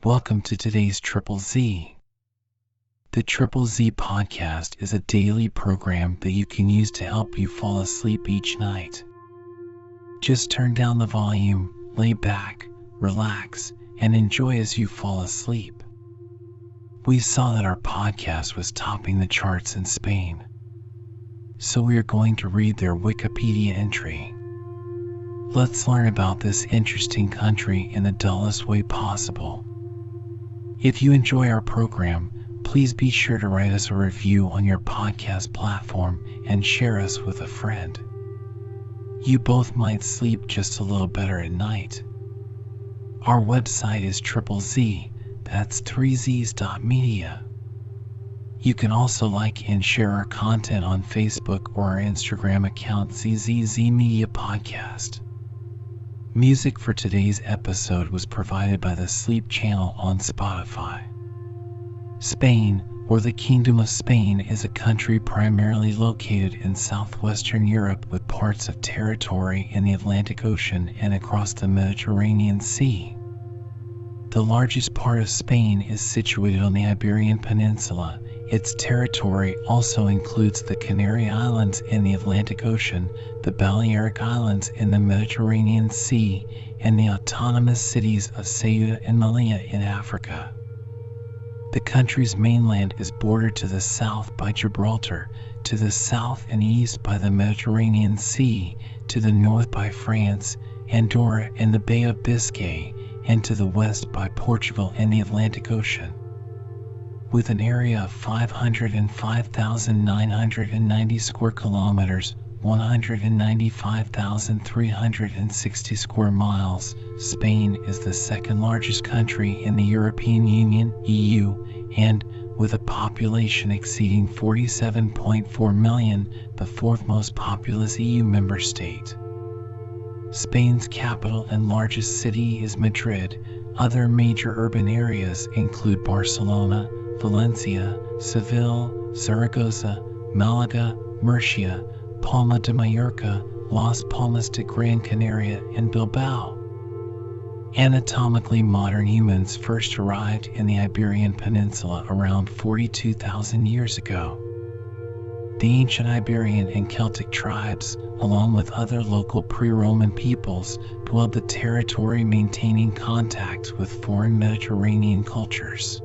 Welcome to today's Triple Z. The Triple Z podcast is a daily program that you can use to help you fall asleep each night. Just turn down the volume, lay back, relax, and enjoy as you fall asleep. We saw that our podcast was topping the charts in Spain, so we are going to read their Wikipedia entry. Let's learn about this interesting country in the dullest way possible. If you enjoy our program, please be sure to write us a review on your podcast platform and share us with a friend. You both might sleep just a little better at night. Our website is ZZZ, that's 3z's.media. You can also like and share our content on Facebook or our Instagram account ZZZ Media Podcast. Music for today's episode was provided by the Sleep Channel on Spotify. Spain, or the Kingdom of Spain, is a country primarily located in southwestern Europe with parts of territory in the Atlantic Ocean and across the Mediterranean Sea. The largest part of Spain is situated on the Iberian Peninsula. Its territory also includes the Canary Islands in the Atlantic Ocean, the Balearic Islands in the Mediterranean Sea, and the autonomous cities of Ceuta and Melilla in Africa. The country's mainland is bordered to the south by Gibraltar, to the south and east by the Mediterranean Sea, to the north by France, Andorra, and the Bay of Biscay, and to the west by Portugal and the Atlantic Ocean. With an area of 505,990 square kilometers, 195,360 square miles, Spain is the second largest country in the European Union, EU, and, with a population exceeding 47.4 million, the fourth most populous EU member state. Spain's capital and largest city is Madrid. Other major urban areas include Barcelona, Valencia, Seville, Zaragoza, Malaga, Murcia, Palma de Mallorca, Las Palmas de Gran Canaria, and Bilbao. Anatomically modern humans first arrived in the Iberian Peninsula around 42,000 years ago. The ancient Iberian and Celtic tribes, along with other local pre-Roman peoples, dwelled the territory, maintaining contact with foreign Mediterranean cultures.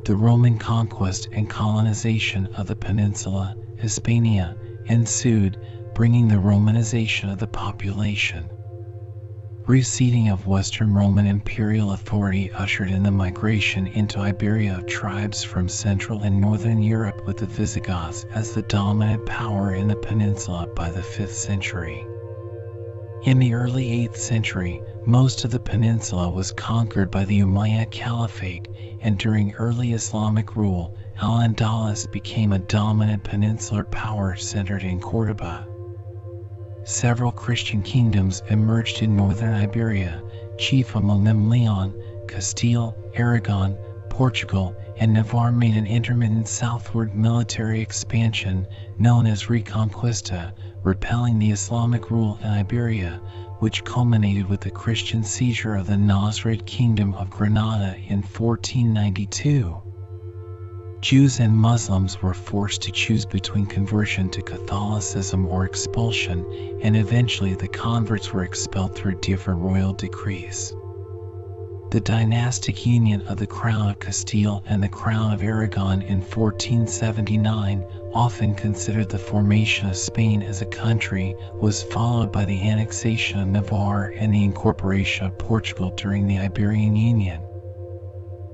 The Roman conquest and colonization of the peninsula, Hispania, ensued, bringing the Romanization of the population. Receding of Western Roman imperial authority ushered in the migration into Iberia of tribes from Central and Northern Europe, with the Visigoths as the dominant power in the peninsula by the 5th century. In the early 8th century, most of the peninsula was conquered by the Umayyad Caliphate, and during early Islamic rule, Al-Andalus became a dominant peninsular power centered in Córdoba. Several Christian kingdoms emerged in northern Iberia, chief among them Leon, Castile, Aragon, Portugal, and Navarre made an intermittent southward military expansion known as Reconquista, repelling the Islamic rule in Iberia, which culminated with the Christian seizure of the Nasrid Kingdom of Granada in 1492. Jews and Muslims were forced to choose between conversion to Catholicism or expulsion, and eventually the converts were expelled through different royal decrees. The dynastic union of the Crown of Castile and the Crown of Aragon in 1479, often considered the formation of Spain as a country, was followed by the annexation of Navarre and the incorporation of Portugal during the Iberian Union.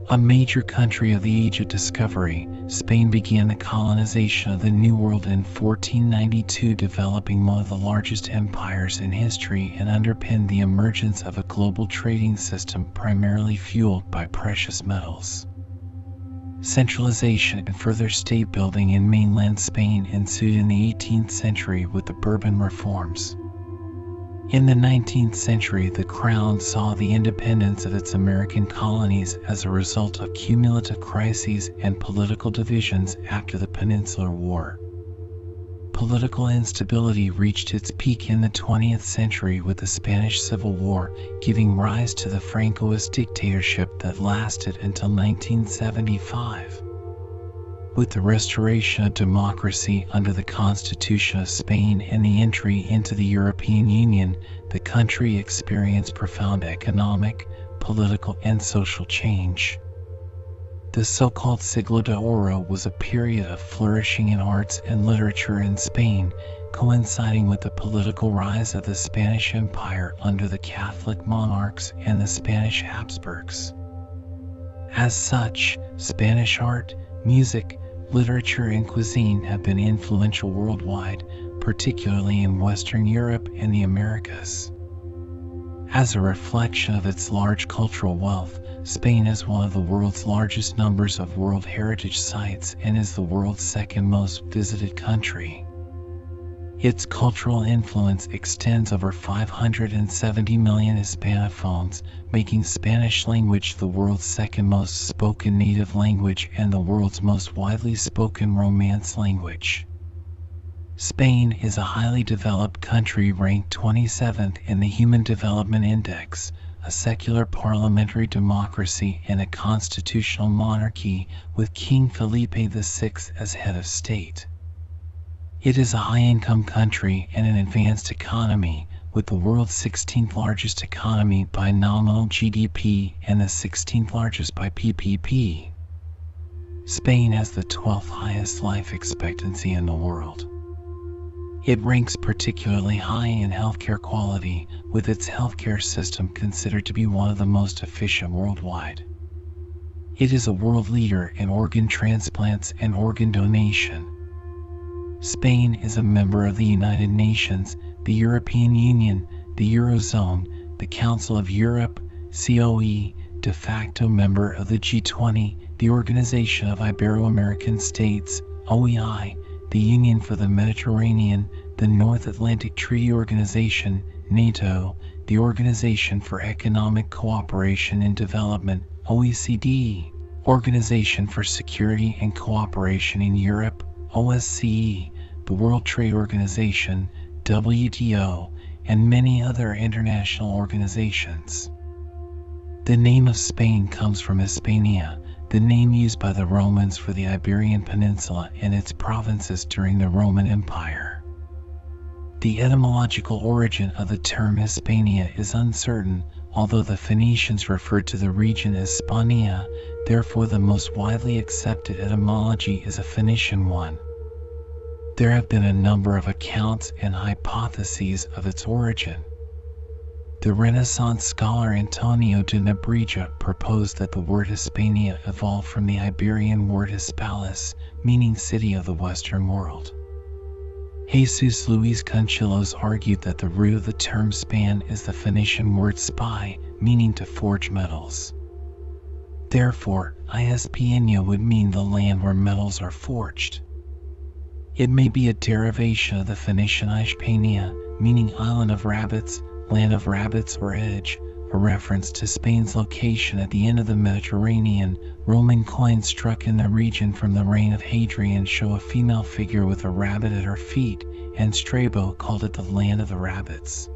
A major country of the Age of Discovery, Spain began the colonization of the New World in 1492, developing one of the largest empires in history, and underpinned the emergence of a global trading system primarily fueled by precious metals. Centralization and further state building in mainland Spain ensued in the 18th century with the Bourbon reforms. In the 19th century, the Crown saw the independence of its American colonies as a result of cumulative crises and political divisions after the Peninsular War. Political instability reached its peak in the 20th century with the Spanish Civil War, giving rise to the Francoist dictatorship that lasted until 1975. With the restoration of democracy under the Constitution of Spain and the entry into the European Union, the country experienced profound economic, political, and social change. The so-called Siglo de Oro was a period of flourishing in arts and literature in Spain, coinciding with the political rise of the Spanish Empire under the Catholic monarchs and the Spanish Habsburgs. As such, Spanish art, music, literature, and cuisine have been influential worldwide, particularly in Western Europe and the Americas. As a reflection of its large cultural wealth, Spain has one of the world's largest numbers of World Heritage Sites and is the world's second most visited country. Its cultural influence extends over 570 million Hispanophones, making Spanish language the world's second most spoken native language and the world's most widely spoken Romance language. Spain is a highly developed country ranked 27th in the Human Development Index, a secular parliamentary democracy and a constitutional monarchy with King Felipe VI as head of state. It is a high-income country and an advanced economy, with the world's 16th largest economy by nominal GDP and the 16th largest by PPP. Spain has the 12th highest life expectancy in the world. It ranks particularly high in healthcare quality, with its healthcare system considered to be one of the most efficient worldwide. It is a world leader in organ transplants and organ donation. Spain is a member of the United Nations, the European Union, the Eurozone, the Council of Europe, COE, de facto member of the G20, the Organization of Ibero-American States, OEI, the Union for the Mediterranean, the North Atlantic Treaty Organization, NATO, the Organization for Economic Cooperation and Development, OECD, Organization for Security and Cooperation in Europe, OSCE, the World Trade Organization, WTO, and many other international organizations. The name of Spain comes from Hispania, the name used by the Romans for the Iberian Peninsula and its provinces during the Roman Empire. The etymological origin of the term Hispania is uncertain, although the Phoenicians referred to the region as Spania, therefore the most widely accepted etymology is a Phoenician one. There have been a number of accounts and hypotheses of its origin. The Renaissance scholar Antonio de Nebrija proposed that the word Hispania evolved from the Iberian word Hispalis, meaning city of the Western world. Jesus Luis Conchillos argued that the root of the term span is the Phoenician word spy, meaning to forge metals. Therefore, Hispania would mean the land where metals are forged. It may be a derivation of the Phoenician Hispania, meaning island of rabbits, land of rabbits, or edge, a reference to Spain's location at the end of the Mediterranean. Roman coins struck in the region from the reign of Hadrian show a female figure with a rabbit at her feet, and Strabo called it the land of the rabbits.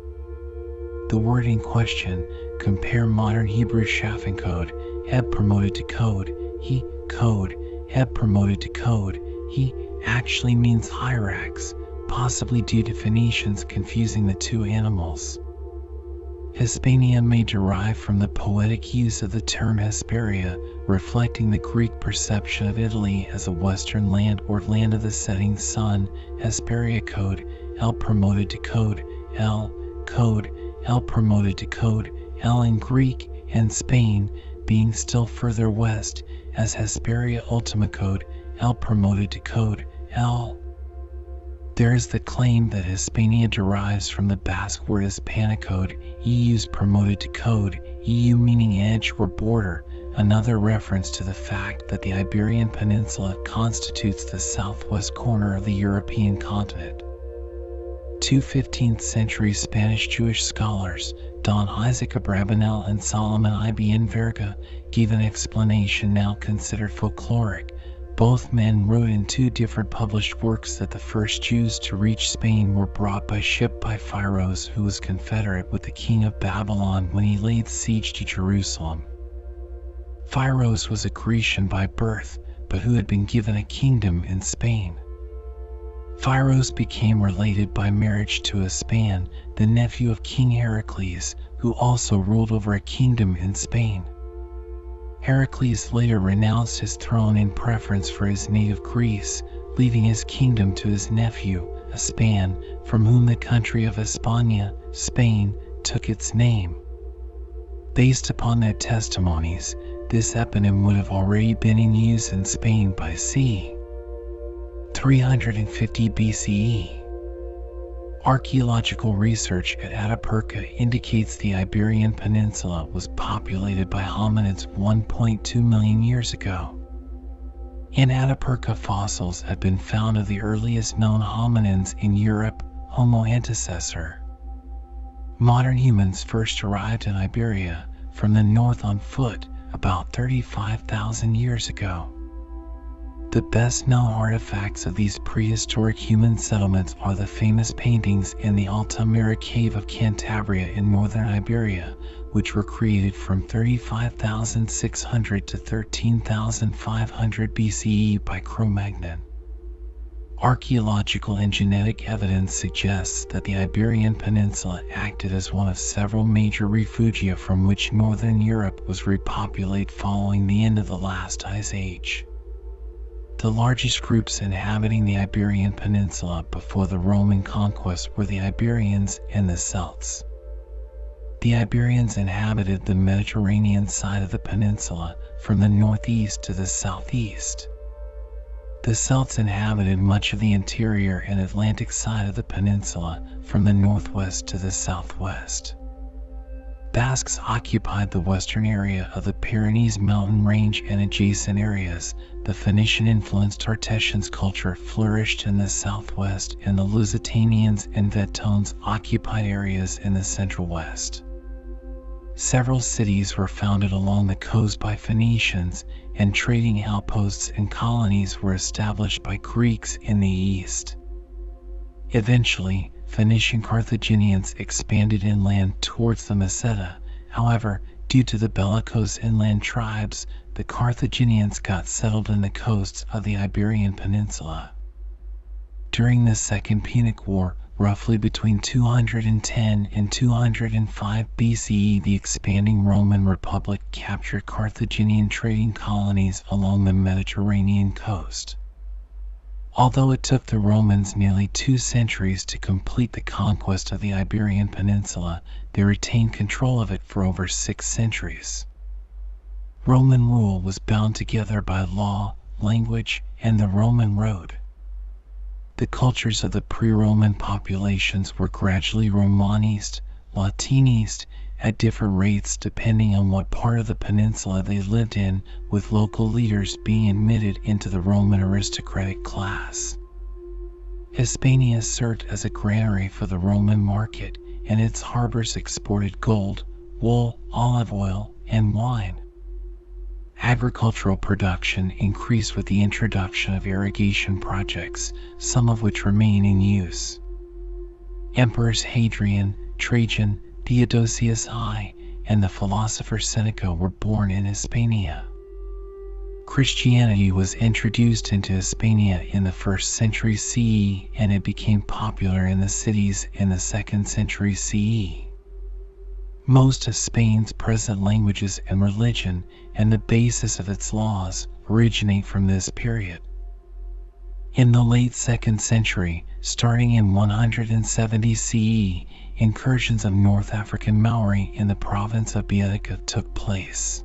The word in question, compare modern Hebrew Schaffencode, heb promoted to code, he, code, heb promoted to code, he, actually means hyrax, possibly due to Phoenicians confusing the two animals. Hispania may derive from the poetic use of the term Hesperia, reflecting the Greek perception of Italy as a western land or land of the setting sun. Hesperia code, L promoted to code, L promoted to code, L in Greek, and Spain being still further west as Hesperia ultima code, L promoted to code, L. There is the claim that Hispania derives from the Basque word Hispanicode, EU's promoted to code, EU meaning edge or border, another reference to the fact that the Iberian Peninsula constitutes the southwest corner of the European continent. Two 15th century Spanish Jewish scholars, Don Isaac Abravanel and Solomon Ibn Verga, gave an explanation now considered folkloric, Both men wrote in two different published works that the first Jews to reach Spain were brought by ship by Pharos, who was confederate with the king of Babylon when he laid siege to Jerusalem. Pharos was a Grecian by birth, but who had been given a kingdom in Spain. Pharos became related by marriage to Aspan, the nephew of King Heracles, who also ruled over a kingdom in Spain. Heracles later renounced his throne in preference for his native Greece, leaving his kingdom to his nephew, Aspan, from whom the country of Hispania, Spain, took its name. Based upon their testimonies, this eponym would have already been in use in Spain by c. 350 BCE. Archaeological research at Atapuerca indicates the Iberian Peninsula was populated by hominids 1.2 million years ago. In Atapuerca, fossils have been found of the earliest known hominins in Europe, Homo antecessor. Modern humans first arrived in Iberia from the north on foot about 35,000 years ago. The best known artifacts of these prehistoric human settlements are the famous paintings in the Altamira cave of Cantabria in northern Iberia, which were created from 35,600 to 13,500 BCE by Cro-Magnon. Archaeological and genetic evidence suggests that the Iberian Peninsula acted as one of several major refugia from which northern Europe was repopulated following the end of the last ice age. The largest groups inhabiting the Iberian Peninsula before the Roman conquest were the Iberians and the Celts. The Iberians inhabited the Mediterranean side of the peninsula from the northeast to the southeast. The Celts inhabited much of the interior and Atlantic side of the peninsula from the northwest to the southwest. Basques occupied the western area of the Pyrenees mountain range and adjacent areas. The Phoenician-influenced Artesians culture flourished in the southwest, and the Lusitanians and Vetones occupied areas in the central west. Several cities were founded along the coast by Phoenicians, and trading outposts and colonies were established by Greeks in the east. Eventually, Phoenician Carthaginians expanded inland towards the Meseta. However, due to the bellicose inland tribes, the Carthaginians got settled in the coasts of the Iberian Peninsula. During the Second Punic War, roughly between 210 and 205 BCE, the expanding Roman Republic captured Carthaginian trading colonies along the Mediterranean coast. Although it took the Romans nearly 2 centuries to complete the conquest of the Iberian Peninsula, they retained control of it for over 6 centuries. Roman rule was bound together by law, language, and the Roman road. The cultures of the pre-Roman populations were gradually Romanized, Latinized, at different rates depending on what part of the peninsula they lived in, with local leaders being admitted into the Roman aristocratic class. Hispania served as a granary for the Roman market, and its harbors exported gold, wool, olive oil, and wine. Agricultural production increased with the introduction of irrigation projects, some of which remain in use. Emperors Hadrian, Trajan, Theodosius I, and the philosopher Seneca were born in Hispania. Christianity was introduced into Hispania in the 1st century CE, and it became popular in the cities in the 2nd century CE. Most of Spain's present languages and religion, and the basis of its laws, originate from this period. In the late 2nd century, starting in 170 CE, incursions of North African Maori in the province of Baetica took place.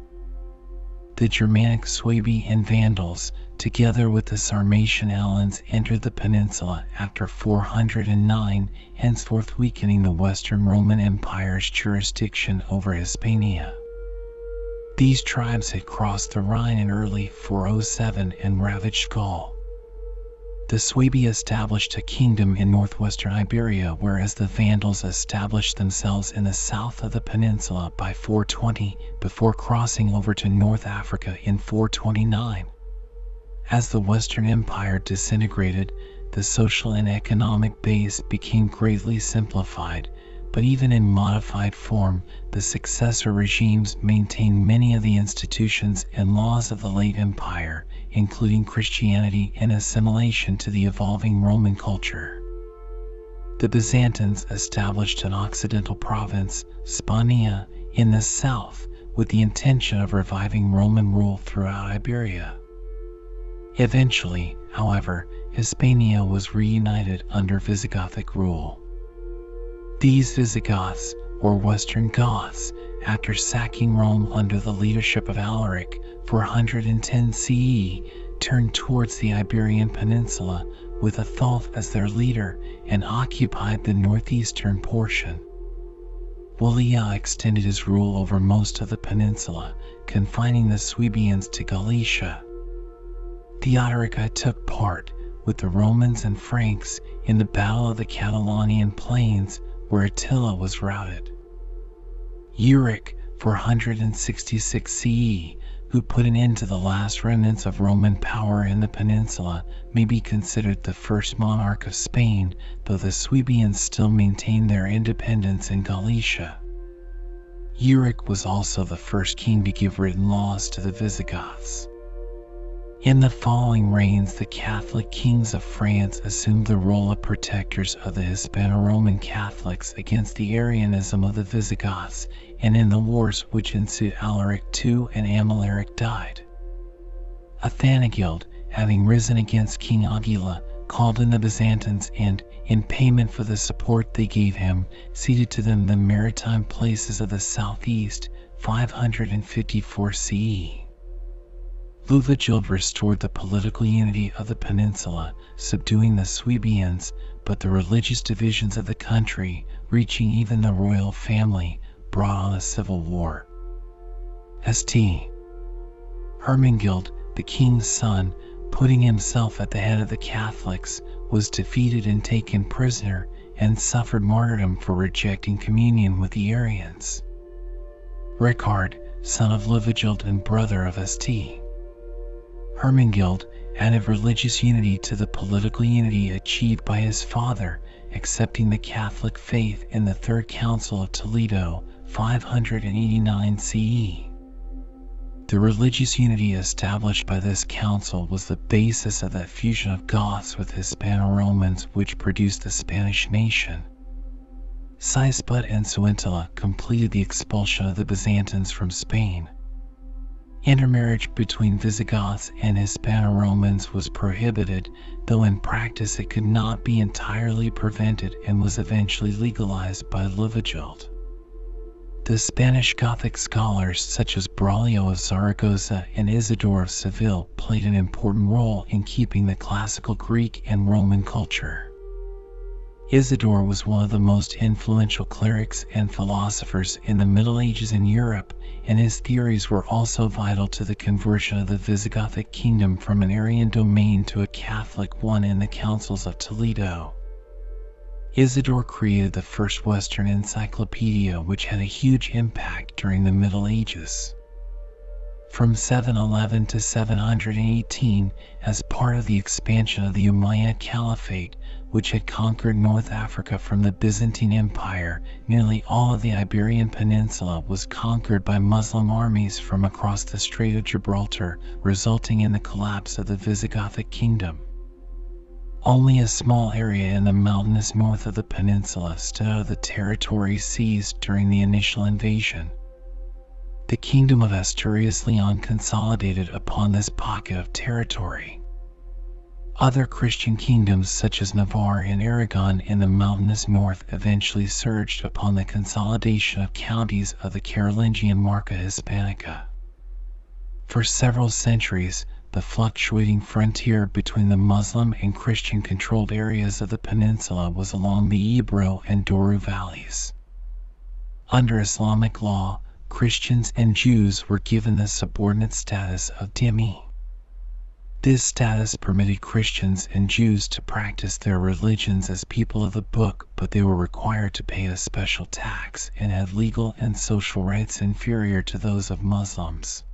The Germanic Suebi and Vandals, together with the Sarmatian Alans, entered the peninsula after 409, henceforth weakening the Western Roman Empire's jurisdiction over Hispania. These tribes had crossed the Rhine in early 407 and ravaged Gaul. The Suebi established a kingdom in northwestern Iberia, whereas the Vandals established themselves in the south of the peninsula by 420, before crossing over to North Africa in 429. As the Western Empire disintegrated, the social and economic base became greatly simplified, but even in modified form, the successor regimes maintained many of the institutions and laws of the late empire, including Christianity and assimilation to the evolving Roman culture. The Byzantines established an occidental province, Spania, in the south, with the intention of reviving Roman rule throughout Iberia. Eventually, however, Hispania was reunited under Visigothic rule. These Visigoths, or Western Goths, after sacking Rome under the leadership of Alaric 410 CE, turned towards the Iberian Peninsula with Atholf as their leader and occupied the northeastern portion. Wallia extended his rule over most of the peninsula, confining the Suebians to Galicia. Theodoric I took part, with the Romans and Franks, in the Battle of the Catalonian Plains, where Attila was routed. Euric, 466 CE, who put an end to the last remnants of Roman power in the peninsula, may be considered the first monarch of Spain, though the Suebians still maintained their independence in Galicia. Euric was also the first king to give written laws to the Visigoths. In the following reigns, the Catholic kings of France assumed the role of protectors of the Hispano-Roman Catholics against the Arianism of the Visigoths, and in the wars which ensued Alaric II and Amalaric died. Athanagild, having risen against King Aguila, called in the Byzantines and, in payment for the support they gave him, ceded to them the maritime places of the southeast, 554 CE. Luvigild restored the political unity of the peninsula, subduing the Suebians, but the religious divisions of the country, reaching even the royal family, brought on a civil war. St. Hermengild, the king's son, putting himself at the head of the Catholics, was defeated and taken prisoner, and suffered martyrdom for rejecting communion with the Arians. Richard, son of Luvigild and brother of St. Hermengild, added religious unity to the political unity achieved by his father, accepting the Catholic faith in the Third Council of Toledo, 589 CE. The religious unity established by this council was the basis of that fusion of Goths with Hispano-Romans which produced the Spanish nation. Sigismund and Suintila completed the expulsion of the Byzantines from Spain. Intermarriage between Visigoths and Hispano-Romans was prohibited, though in practice it could not be entirely prevented and was eventually legalized by Luvigild. The Spanish Gothic scholars such as Braulio of Zaragoza and Isidore of Seville played an important role in keeping the classical Greek and Roman culture. Isidore was one of the most influential clerics and philosophers in the Middle Ages in Europe, and his theories were also vital to the conversion of the Visigothic kingdom from an Arian domain to a Catholic one in the councils of Toledo. Isidore created the first Western encyclopedia, which had a huge impact during the Middle Ages. From 711 to 718, as part of the expansion of the Umayyad Caliphate, which had conquered North Africa from the Byzantine Empire, nearly all of the Iberian Peninsula was conquered by Muslim armies from across the Strait of Gibraltar, resulting in the collapse of the Visigothic kingdom. Only a small area in the mountainous north of the peninsula stood out of the territory seized during the initial invasion. The kingdom of Asturias-Leon consolidated upon this pocket of territory. Other Christian kingdoms such as Navarre and Aragon in the mountainous north eventually surged upon the consolidation of counties of the Carolingian Marca Hispanica. For several centuries, the fluctuating frontier between the Muslim and Christian-controlled areas of the peninsula was along the Ebro and Douro valleys. Under Islamic law, Christians and Jews were given the subordinate status of dhimmi. This status permitted Christians and Jews to practice their religions as people of the book, but they were required to pay a special tax and had legal and social rights inferior to those of Muslims.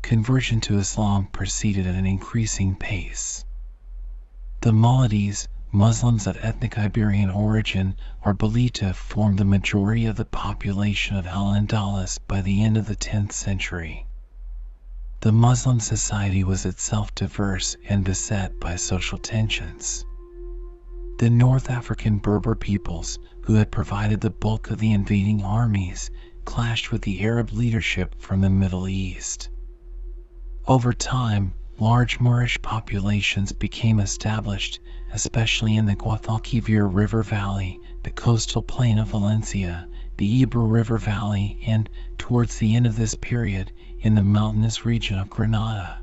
conversion to Islam proceeded at an increasing pace. The Muwahhidis, Muslims of ethnic Iberian origin, are believed to have formed the majority of the population of Al-Andalus by the end of the 10th century. The Muslim society was itself diverse and beset by social tensions. The North African Berber peoples, who had provided the bulk of the invading armies, clashed with the Arab leadership from the Middle East. Over time, large Moorish populations became established, especially in the Guadalquivir River Valley, the coastal plain of Valencia, the Ebro River Valley, and, towards the end of this period, in the mountainous region of Granada.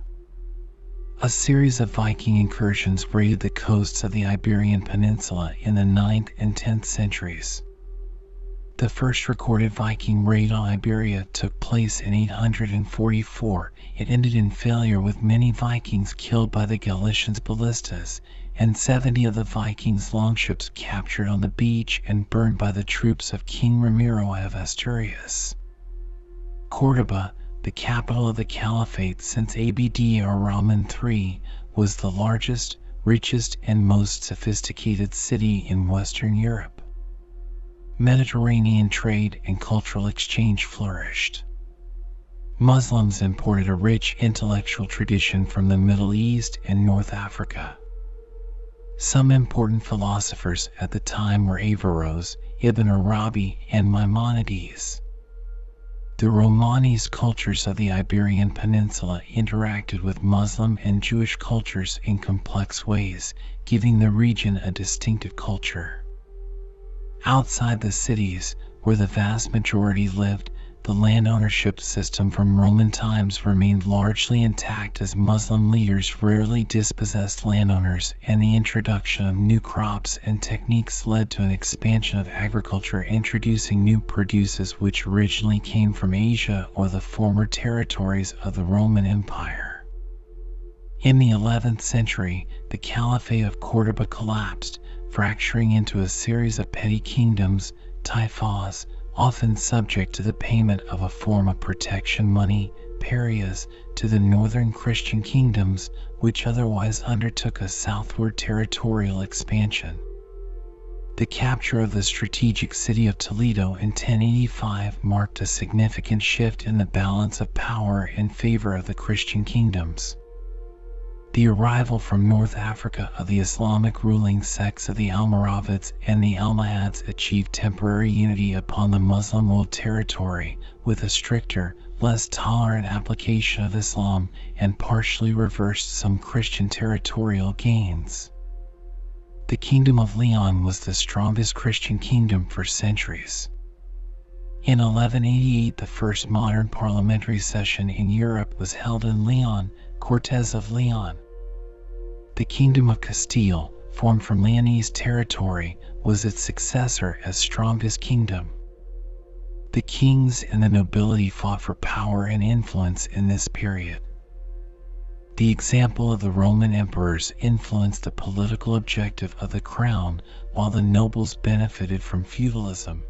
A series of Viking incursions raided the coasts of the Iberian Peninsula in the 9th and 10th centuries. The first recorded Viking raid on Iberia took place in 844. It ended in failure, with many Vikings killed by the Galicians' ballistas, and 70 of the Vikings' longships captured on the beach and burned by the troops of King Ramiro of Asturias. Córdoba, the capital of the Caliphate since Abd ar-Rahman III, was the largest, richest, and most sophisticated city in Western Europe. Mediterranean trade and cultural exchange flourished. Muslims imported a rich intellectual tradition from the Middle East and North Africa. Some important philosophers at the time were Averroes, Ibn Arabi, and Maimonides. The Romanist cultures of the Iberian Peninsula interacted with Muslim and Jewish cultures in complex ways, giving the region a distinctive culture. Outside the cities, where the vast majority lived, the land ownership system from Roman times remained largely intact, as Muslim leaders rarely dispossessed landowners, and the introduction of new crops and techniques led to an expansion of agriculture, introducing new produces which originally came from Asia or the former territories of the Roman Empire. In the 11th century, the Caliphate of Córdoba collapsed, fracturing into a series of petty kingdoms, taifas, often subject to the payment of a form of protection money, parias, to the northern Christian kingdoms, which otherwise undertook a southward territorial expansion. The capture of the strategic city of Toledo in 1085 marked a significant shift in the balance of power in favor of the Christian kingdoms. The arrival from North Africa of the Islamic ruling sects of the Almoravids and the Almohads achieved temporary unity upon the Muslim-ruled territory, with a stricter, less tolerant application of Islam, and partially reversed some Christian territorial gains. The Kingdom of Leon was the strongest Christian kingdom for centuries. In 1188, the first modern parliamentary session in Europe was held in Leon, Cortes of Leon. The Kingdom of Castile, formed from Leonese territory, was its successor as strongest kingdom. The kings and the nobility fought for power and influence in this period. The example of the Roman emperors influenced the political objective of the crown, while the nobles benefited from feudalism.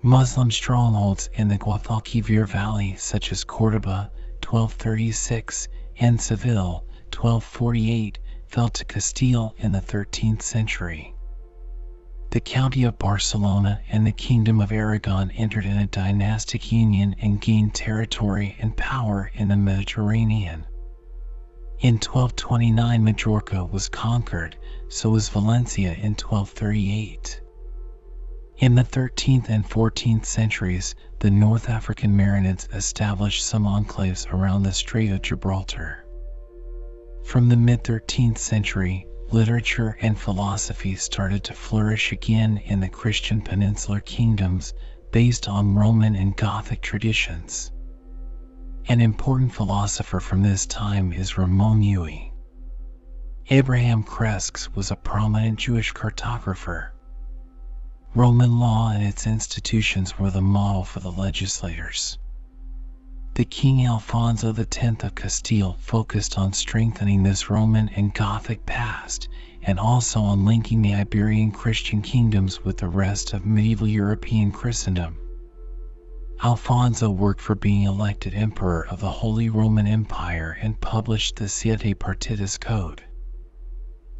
Muslim strongholds in the Guadalquivir Valley, such as Córdoba, 1236, and Seville, 1248, fell to Castile in the 13th century. The County of Barcelona and the Kingdom of Aragon entered in a dynastic union and gained territory and power in the Mediterranean. In 1229, Majorca was conquered, so was Valencia in 1238. In the 13th and 14th centuries, the North African Marinids established some enclaves around the Strait of Gibraltar. From the mid-13th century, literature and philosophy started to flourish again in the Christian peninsular kingdoms, based on Roman and Gothic traditions. An important philosopher from this time is Ramon Llull. Abraham Cresques was a prominent Jewish cartographer. Roman law and its institutions were the model for the legislators. The King Alfonso X of Castile focused on strengthening this Roman and Gothic past, and also on linking the Iberian Christian kingdoms with the rest of medieval European Christendom. Alfonso worked for being elected Emperor of the Holy Roman Empire and published the Siete Partidas Code.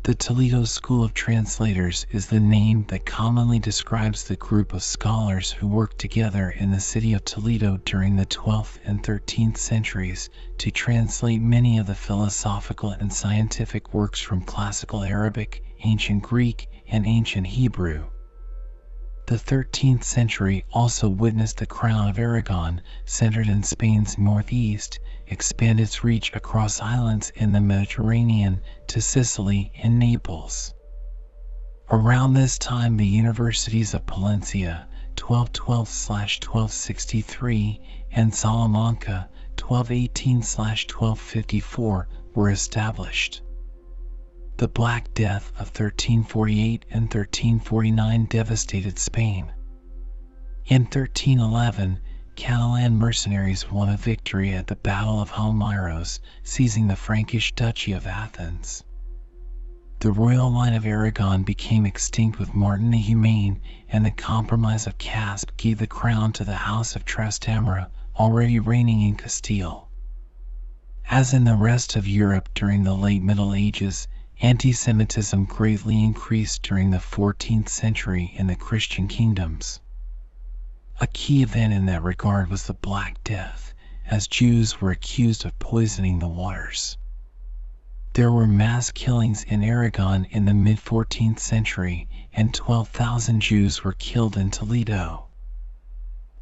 The Toledo School of Translators is the name that commonly describes the group of scholars who worked together in the city of Toledo during the 12th and 13th centuries to translate many of the philosophical and scientific works from Classical Arabic, Ancient Greek, and Ancient Hebrew. The 13th century also witnessed the Crown of Aragon, centered in Spain's northeast, expand its reach across islands in the Mediterranean to Sicily and Naples. Around this time, the universities of Palencia, 1212/1263, and Salamanca, 1218/1254, were established. The Black Death of 1348 and 1349 devastated Spain. In 1311, Catalan mercenaries won a victory at the Battle of Almeiros, seizing the Frankish Duchy of Athens. The royal line of Aragon became extinct with Martin the Humane, and the Compromise of Caspe gave the crown to the House of Trastamara, already reigning in Castile. As in the rest of Europe during the late Middle Ages, anti-Semitism greatly increased during the 14th century in the Christian kingdoms. A key event in that regard was the Black Death, as Jews were accused of poisoning the waters. There were mass killings in Aragon in the mid-14th century, and 12,000 Jews were killed in Toledo.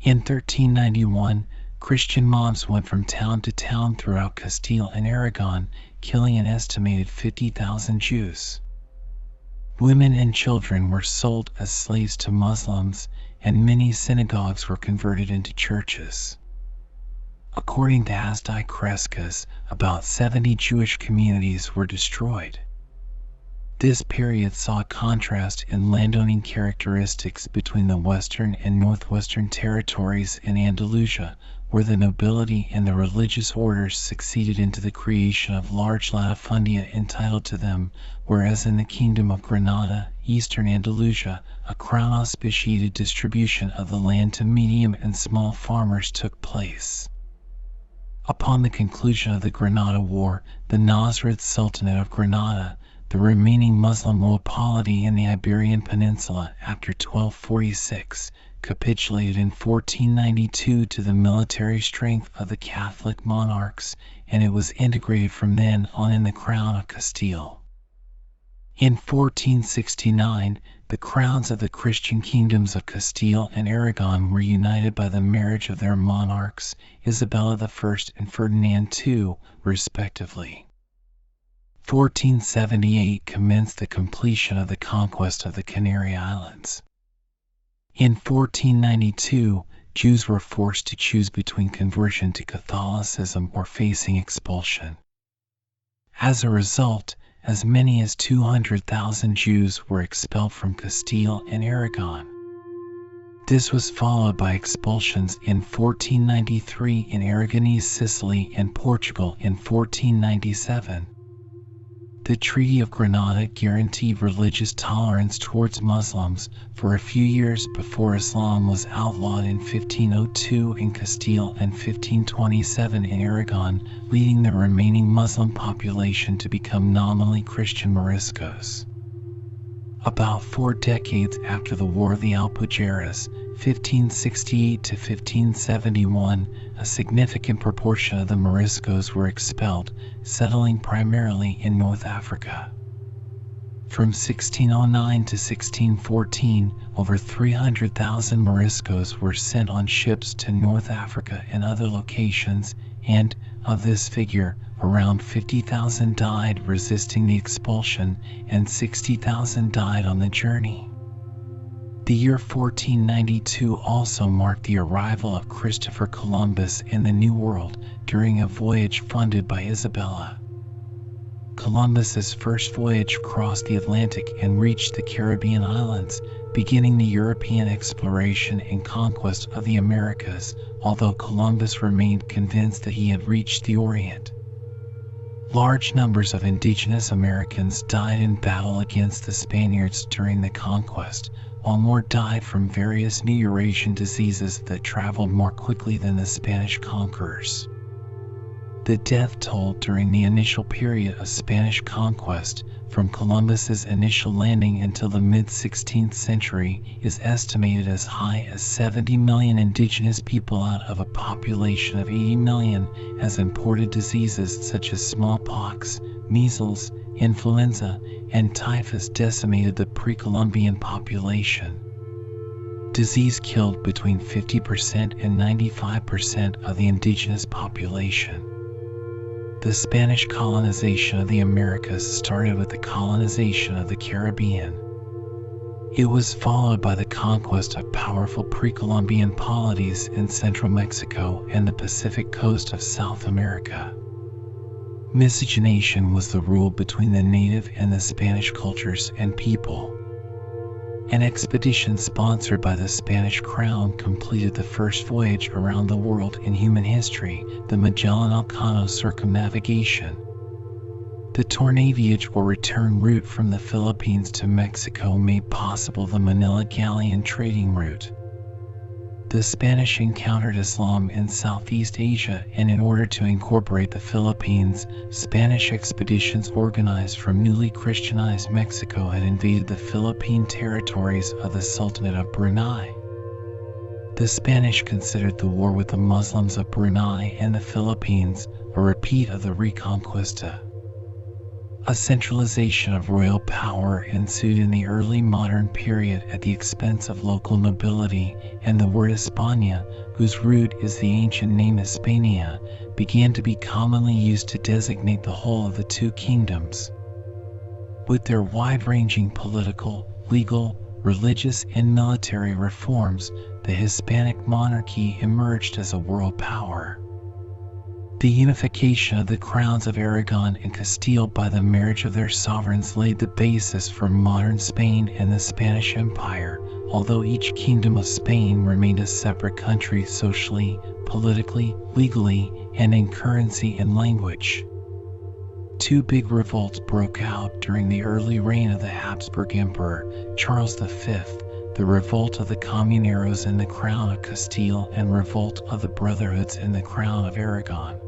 In 1391, Christian mobs went from town to town throughout Castile and Aragon, killing an estimated 50,000 Jews. Women and children were sold as slaves to Muslims, and many synagogues were converted into churches. According to Asdi Crescas, about 70 Jewish communities were destroyed. This period saw a contrast in landowning characteristics between the western and northwestern territories in Andalusia, where the nobility and the religious orders succeeded into the creation of large latifundia entitled to them, whereas in the Kingdom of Granada, eastern Andalusia, a crown-auspiciated distribution of the land to medium and small farmers took place. Upon the conclusion of the Granada War, the Nasrid Sultanate of Granada, the remaining Muslim polity in the Iberian Peninsula after 1246, capitulated in 1492 to the military strength of the Catholic monarchs, and it was integrated from then on in the Crown of Castile. In 1469, the crowns of the Christian kingdoms of Castile and Aragon were united by the marriage of their monarchs, Isabella I and Ferdinand II, respectively. 1478 commenced the completion of the conquest of the Canary Islands. In 1492, Jews were forced to choose between conversion to Catholicism or facing expulsion. As a result, as many as 200,000 Jews were expelled from Castile and Aragon. This was followed by expulsions in 1493 in Aragonese Sicily and Portugal in 1497. The Treaty of Granada guaranteed religious tolerance towards Muslims for a few years before Islam was outlawed in 1502 in Castile and 1527 in Aragon, leading the remaining Muslim population to become nominally Christian Moriscos. About 4 decades after the War of the Alpujarras, 1568 to 1571, a significant proportion of the Moriscos were expelled, settling primarily in North Africa. From 1609 to 1614, over 300,000 Moriscos were sent on ships to North Africa and other locations, and, of this figure, around 50,000 died resisting the expulsion, and 60,000 died on the journey. The year 1492 also marked the arrival of Christopher Columbus in the New World during a voyage funded by Isabella. Columbus's first voyage crossed the Atlantic and reached the Caribbean islands, beginning the European exploration and conquest of the Americas, although Columbus remained convinced that he had reached the Orient. Large numbers of indigenous Americans died in battle against the Spaniards during the conquest, while more died from various new Eurasian diseases that traveled more quickly than the Spanish conquerors. The death toll during the initial period of Spanish conquest, from Columbus's initial landing until the mid-16th century, is estimated as high as 70 million indigenous people out of a population of 80 million, as imported diseases such as smallpox, measles, influenza, and typhus decimated the pre-Columbian population. Disease killed between 50% and 95% of the indigenous population. The Spanish colonization of the Americas started with the colonization of the Caribbean. It was followed by the conquest of powerful pre-Columbian polities in central Mexico and the Pacific coast of South America. Miscegenation was the rule between the native and the Spanish cultures and people. An expedition sponsored by the Spanish crown completed the first voyage around the world in human history, the Magellan-Elcano circumnavigation. The Tornavage or return route from the Philippines to Mexico made possible the Manila Galleon trading route. The Spanish encountered Islam in Southeast Asia, and in order to incorporate the Philippines, Spanish expeditions organized from newly Christianized Mexico had invaded the Philippine territories of the Sultanate of Brunei. The Spanish considered the war with the Muslims of Brunei and the Philippines a repeat of the Reconquista. A centralization of royal power ensued in the early modern period at the expense of local nobility, and the word España, whose root is the ancient name Hispania, began to be commonly used to designate the whole of the two kingdoms. With their wide-ranging political, legal, religious, and military reforms, the Hispanic monarchy emerged as a world power. The unification of the crowns of Aragon and Castile by the marriage of their sovereigns laid the basis for modern Spain and the Spanish Empire, although each kingdom of Spain remained a separate country socially, politically, legally, and in currency and language. Two big revolts broke out during the early reign of the Habsburg Emperor, Charles V, the revolt of the Comuneros in the Crown of Castile and revolt of the Brotherhoods in the Crown of Aragon.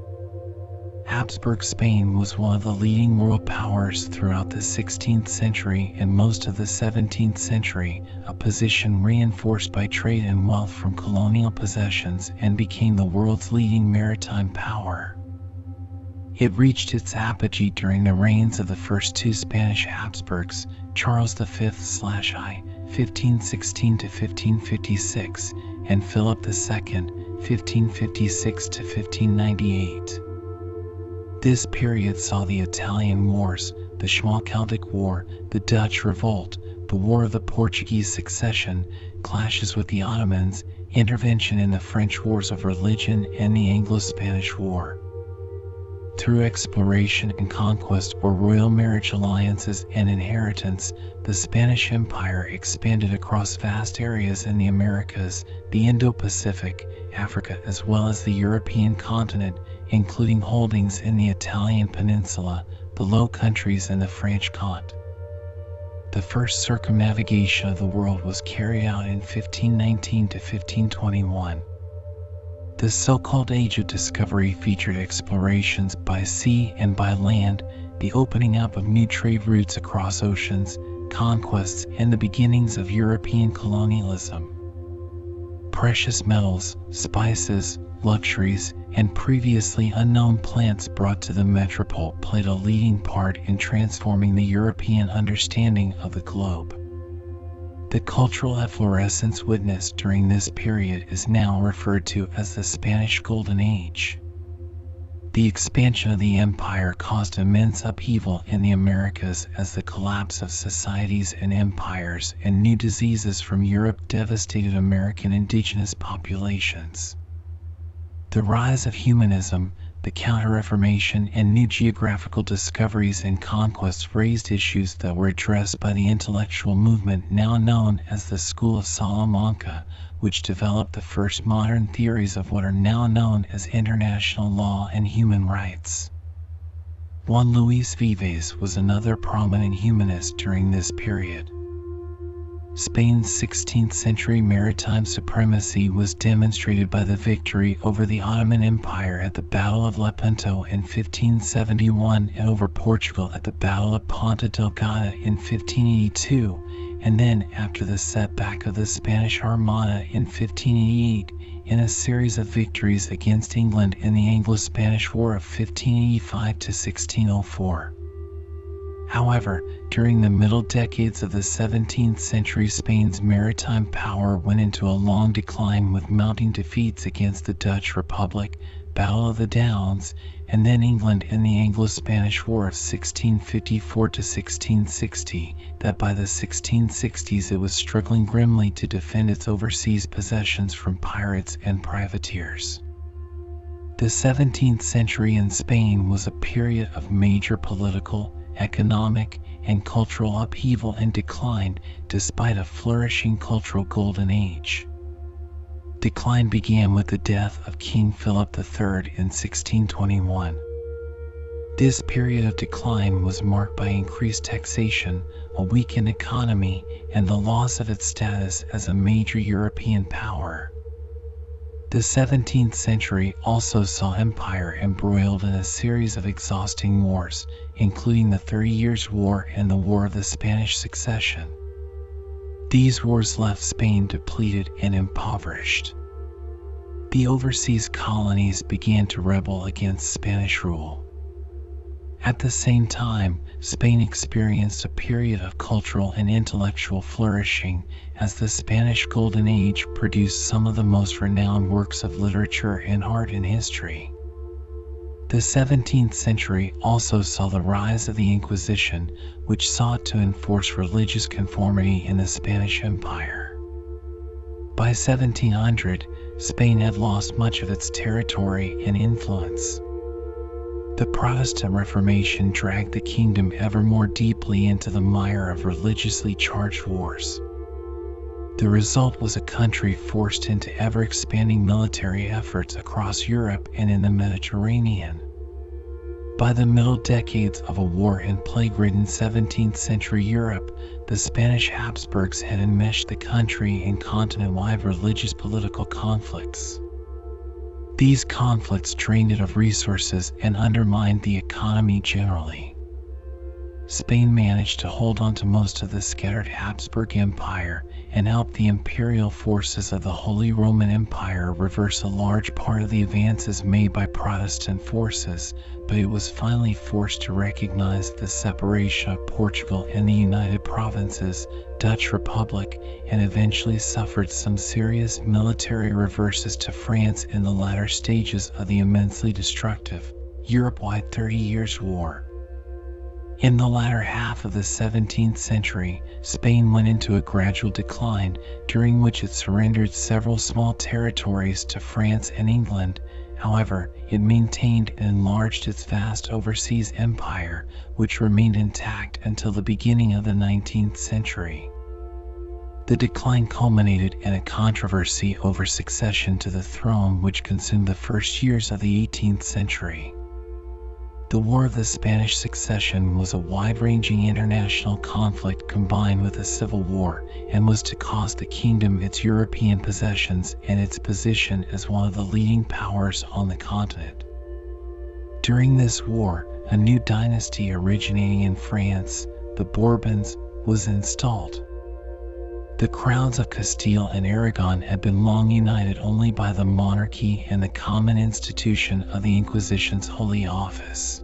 Habsburg Spain was one of the leading world powers throughout the 16th century and most of the 17th century, a position reinforced by trade and wealth from colonial possessions, and became the world's leading maritime power. It reached its apogee during the reigns of the first two Spanish Habsburgs, Charles V/I, 1516 to 1556, and Philip II, 1556 to 1598. This period saw the Italian Wars, the Schmalkaldic War, the Dutch Revolt, the War of the Portuguese Succession, clashes with the Ottomans, intervention in the French Wars of Religion, and the Anglo-Spanish War. Through exploration and conquest, or royal marriage alliances and inheritance, the Spanish Empire expanded across vast areas in the Americas, the Indo-Pacific, Africa, as well as the European continent, including holdings in the Italian peninsula, the Low Countries, and the French Continent. The first circumnavigation of the world was carried out in 1519 to 1521. The so-called Age of Discovery featured explorations by sea and by land, the opening up of new trade routes across oceans, conquests, and the beginnings of European colonialism. Precious metals, spices, luxuries, and previously unknown plants brought to the metropole played a leading part in transforming the European understanding of the globe. The cultural efflorescence witnessed during this period is now referred to as the Spanish Golden Age. The expansion of the empire caused immense upheaval in the Americas as the collapse of societies and empires and new diseases from Europe devastated American indigenous populations. The rise of humanism, the Counter-Reformation, and new geographical discoveries and conquests raised issues that were addressed by the intellectual movement now known as the School of Salamanca, which developed the first modern theories of what are now known as international law and human rights. Juan Luis Vives was another prominent humanist during this period. Spain's 16th century maritime supremacy was demonstrated by the victory over the Ottoman Empire at the Battle of Lepanto in 1571 and over Portugal at the Battle of Ponta Delgada in 1582, and then after the setback of the Spanish Armada in 1588, in a series of victories against England in the Anglo-Spanish War of 1585 to 1604. However, during the middle decades of the 17th century, Spain's maritime power went into a long decline with mounting defeats against the Dutch Republic, Battle of the Downs, and then England in the Anglo-Spanish War of 1654 to 1660, that by the 1660s it was struggling grimly to defend its overseas possessions from pirates and privateers. The 17th century in Spain was a period of major political, economic, and cultural upheaval and decline, despite a flourishing cultural golden age. Decline began with the death of King Philip III in 1621. This period of decline was marked by increased taxation, a weakened economy, and the loss of its status as a major European power. The 17th century also saw empire embroiled in a series of exhausting wars, including the 30 Years' War and the War of the Spanish Succession. These wars left Spain depleted and impoverished. The overseas colonies began to rebel against Spanish rule. At the same time, Spain experienced a period of cultural and intellectual flourishing, as the Spanish Golden Age produced some of the most renowned works of literature and art in history. The 17th century also saw the rise of the Inquisition, which sought to enforce religious conformity in the Spanish Empire. By 1700, Spain had lost much of its territory and influence. The Protestant Reformation dragged the kingdom ever more deeply into the mire of religiously charged wars. The result was a country forced into ever-expanding military efforts across Europe and in the Mediterranean. By the middle decades of a war and plague-ridden 17th century Europe, the Spanish Habsburgs had enmeshed the country in continent-wide religious political conflicts. These conflicts drained it of resources and undermined the economy generally. Spain managed to hold on to most of the scattered Habsburg Empire and helped the imperial forces of the Holy Roman Empire reverse a large part of the advances made by Protestant forces, but it was finally forced to recognize the separation of Portugal and the United Provinces, Dutch Republic, and eventually suffered some serious military reverses to France in the latter stages of the immensely destructive, Europe-wide 30 Years' War. In the latter half of the 17th century, Spain went into a gradual decline, during which it surrendered several small territories to France and England. However, it maintained and enlarged its vast overseas empire, which remained intact until the beginning of the 19th century. The decline culminated in a controversy over succession to the throne which consumed the first years of the 18th century. The War of the Spanish Succession was a wide-ranging international conflict combined with a civil war, and was to cost the kingdom its European possessions and its position as one of the leading powers on the continent. During this war, a new dynasty originating in France, the Bourbons, was installed. The crowns of Castile and Aragon had been long united only by the monarchy and the common institution of the Inquisition's Holy Office.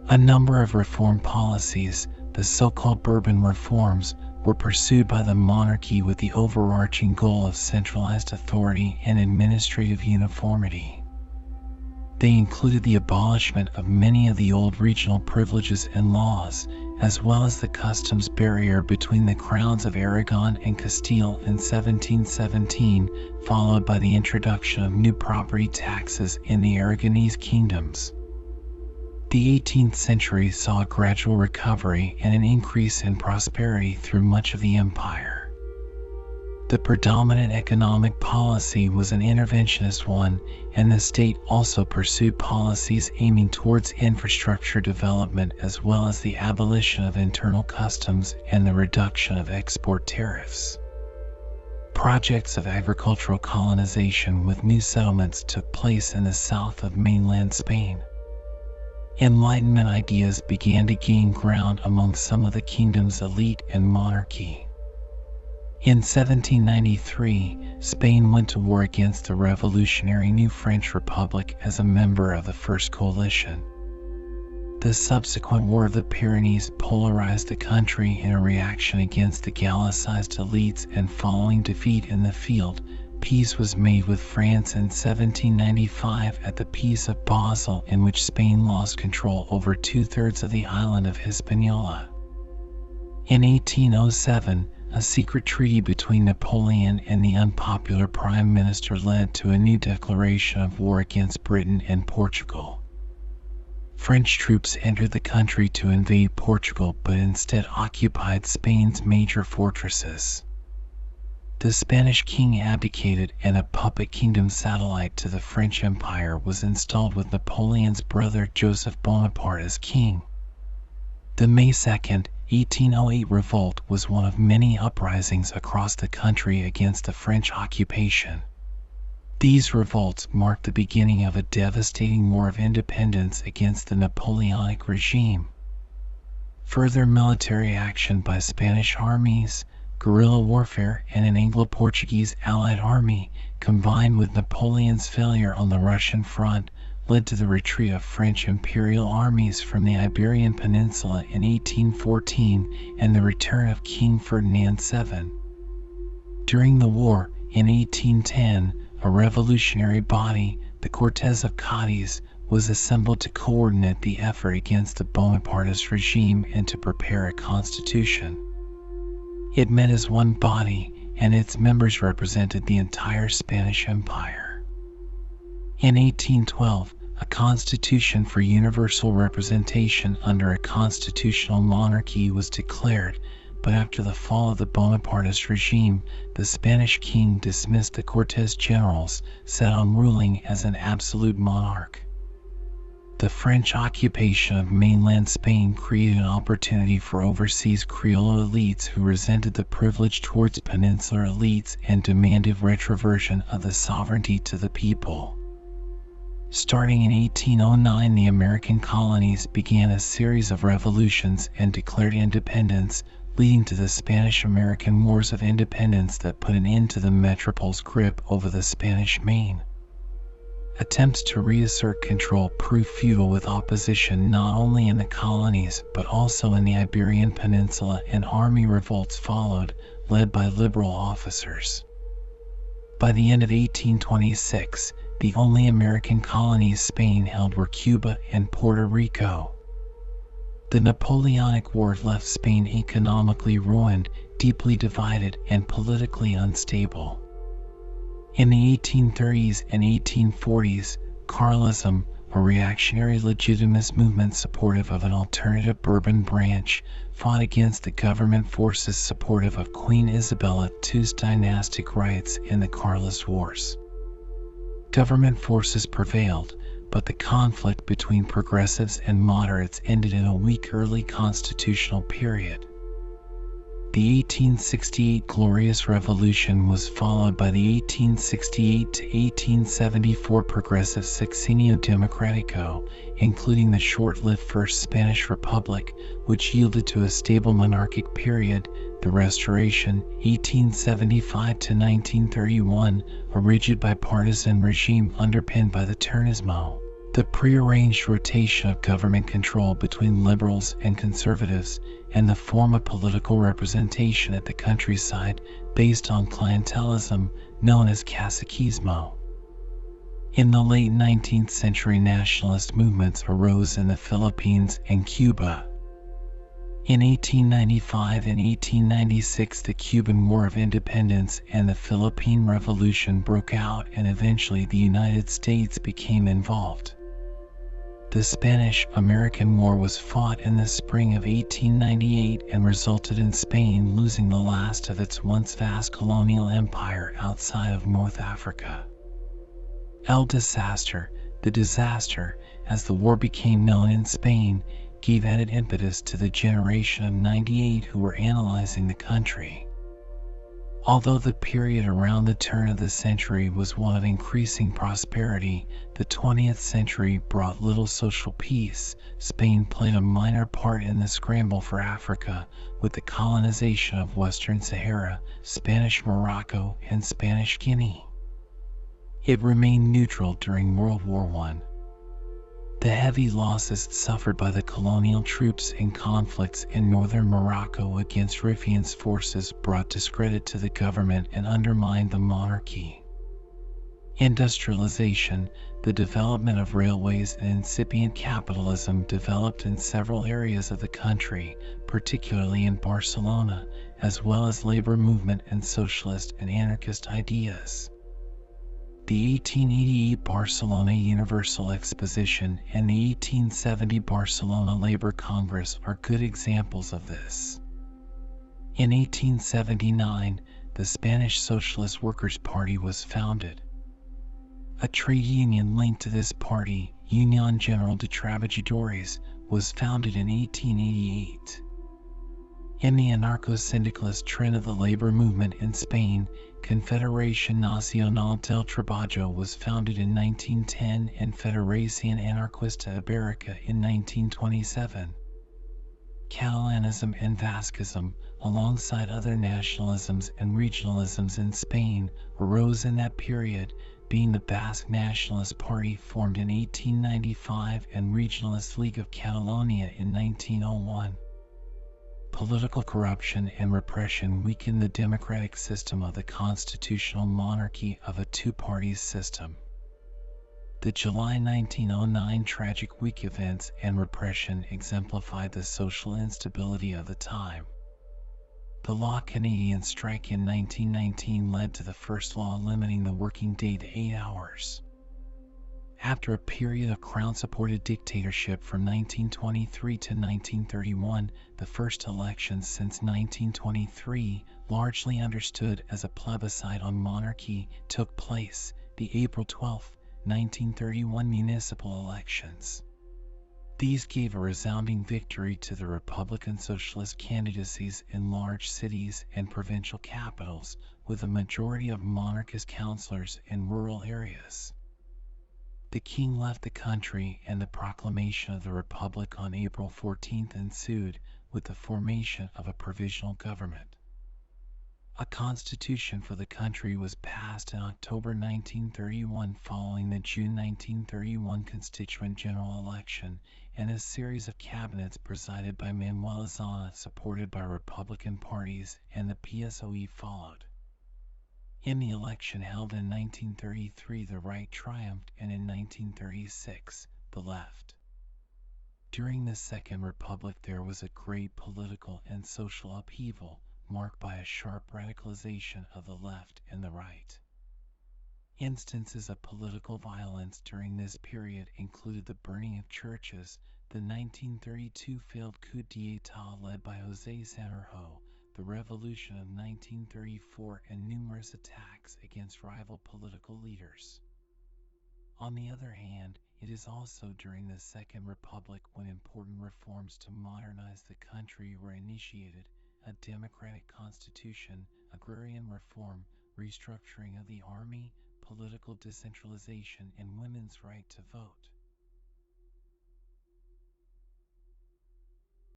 A number of reform policies, the so-called Bourbon reforms, were pursued by the monarchy with the overarching goal of centralized authority and administrative uniformity. They included the abolishment of many of the old regional privileges and laws, as well as the customs barrier between the crowns of Aragon and Castile in 1717, followed by the introduction of new property taxes in the Aragonese kingdoms. The 18th century saw a gradual recovery and an increase in prosperity through much of the empire. The predominant economic policy was an interventionist one, and the state also pursued policies aiming towards infrastructure development as well as the abolition of internal customs and the reduction of export tariffs. Projects of agricultural colonization with new settlements took place in the south of mainland Spain. Enlightenment ideas began to gain ground among some of the kingdom's elite and monarchy. In 1793, Spain went to war against the revolutionary New French Republic as a member of the First Coalition. The subsequent War of the Pyrenees polarized the country in a reaction against the Gallicized elites, and following defeat in the field, peace was made with France in 1795 at the Peace of Basel, in which Spain lost control over 2/3 of the island of Hispaniola. In 1807, a secret treaty between Napoleon and the unpopular Prime Minister led to a new declaration of war against Britain and Portugal. French troops entered the country to invade Portugal, but instead occupied Spain's major fortresses. The Spanish king abdicated, and a puppet kingdom satellite to the French Empire was installed with Napoleon's brother Joseph Bonaparte as king. The May 2nd, 1808 revolt was one of many uprisings across the country against the French occupation. These revolts marked the beginning of a devastating war of independence against the Napoleonic regime. Further military action by Spanish armies, guerrilla warfare, and an Anglo-Portuguese allied army, combined with Napoleon's failure on the Russian front, led to the retreat of French imperial armies from the Iberian Peninsula in 1814 and the return of King Ferdinand VII. During the war, in 1810, a revolutionary body, the Cortes of Cadiz, was assembled to coordinate the effort against the Bonapartist regime and to prepare a constitution. It met as one body, and its members represented the entire Spanish Empire. In 1812, a constitution for universal representation under a constitutional monarchy was declared, but after the fall of the Bonapartist regime, the Spanish king dismissed the Cortes generals, set on ruling as an absolute monarch. The French occupation of mainland Spain created an opportunity for overseas Creole elites who resented the privilege towards peninsular elites and demanded retroversion of the sovereignty to the people. Starting in 1809, the American colonies began a series of revolutions and declared independence, leading to the Spanish-American Wars of Independence that put an end to the metropole's grip over the Spanish Main. Attempts to reassert control proved futile, with opposition not only in the colonies but also in the Iberian Peninsula, and army revolts followed, led by liberal officers. By the end of 1826, the only American colonies Spain held were Cuba and Puerto Rico. The Napoleonic War left Spain economically ruined, deeply divided, and politically unstable. In the 1830s and 1840s, Carlism, a reactionary legitimist movement supportive of an alternative Bourbon branch, fought against the government forces supportive of Queen Isabella II's dynastic rights in the Carlist Wars. Government forces prevailed, but the conflict between progressives and moderates ended in a weak early constitutional period. The 1868 Glorious Revolution was followed by the 1868 to 1874 Progressive Sexenio Democrático, including the short-lived First Spanish Republic, which yielded to a stable monarchic period, the Restoration, 1875 to 1931, a rigid bipartisan regime underpinned by the Terrorismo. The prearranged rotation of government control between liberals and conservatives, and the form of political representation at the countryside based on clientelism known as caciquismo. In the late 19th century, nationalist movements arose in the Philippines and Cuba. In 1895 and 1896, the Cuban War of Independence and the Philippine Revolution broke out, and eventually the United States became involved. The Spanish-American War was fought in the spring of 1898 and resulted in Spain losing the last of its once vast colonial empire outside of North Africa. El Disaster, the disaster, as the war became known in Spain, gave added impetus to the generation of '98 who were analyzing the country. Although the period around the turn of the century was one of increasing prosperity, the 20th century brought little social peace. Spain played a minor part in the scramble for Africa, with the colonization of Western Sahara, Spanish Morocco, and Spanish Guinea. It remained neutral during World War I. The heavy losses suffered by the colonial troops in conflicts in northern Morocco against Riffian's forces brought discredit to the government and undermined the monarchy. Industrialization, the development of railways and incipient capitalism developed in several areas of the country, particularly in Barcelona, as well as labor movement and socialist and anarchist ideas. The 1888 Barcelona Universal Exposition and the 1870 Barcelona Labor Congress are good examples of this. In 1879, the Spanish Socialist Workers' Party was founded. A trade union linked to this party, Unión General de Trabajadores, was founded in 1888. In the anarcho-syndicalist trend of the labor movement in Spain, Confederación Nacional del Trabajo was founded in 1910 and Federación Anarquista Ibérica in 1927. Catalanism and Vasquism, alongside other nationalisms and regionalisms in Spain, arose in that period, being the Basque Nationalist Party formed in 1895 and Regionalist League of Catalonia in 1901. Political corruption and repression weakened the democratic system of the constitutional monarchy of a two-party system. The July 1909 tragic week events and repression exemplified the social instability of the time. The Law Canadian strike in 1919 led to the first law limiting the working day to 8 hours. After a period of Crown-supported dictatorship from 1923 to 1931, the first elections since 1923, largely understood as a plebiscite on monarchy, took place, the April 12, 1931 municipal elections. These gave a resounding victory to the Republican Socialist candidacies in large cities and provincial capitals, with a majority of monarchist councillors in rural areas. The king left the country and the proclamation of the Republic on April 14 ensued, with the formation of a provisional government. A constitution for the country was passed in October 1931 following the June 1931 Constituent General Election, and a series of cabinets presided by Manuel Azana supported by Republican parties and the PSOE followed. In the election held in 1933, the right triumphed, and in 1936, the left. During the Second Republic, there was a great political and social upheaval, marked by a sharp radicalization of the left and the right. Instances of political violence during this period included the burning of churches, the 1932 failed coup d'état led by José Sanjurjo, the Revolution of 1934, and numerous attacks against rival political leaders. On the other hand, it is also during the Second Republic when important reforms to modernize the country were initiated: a democratic constitution, agrarian reform, restructuring of the army, political decentralization, and women's right to vote.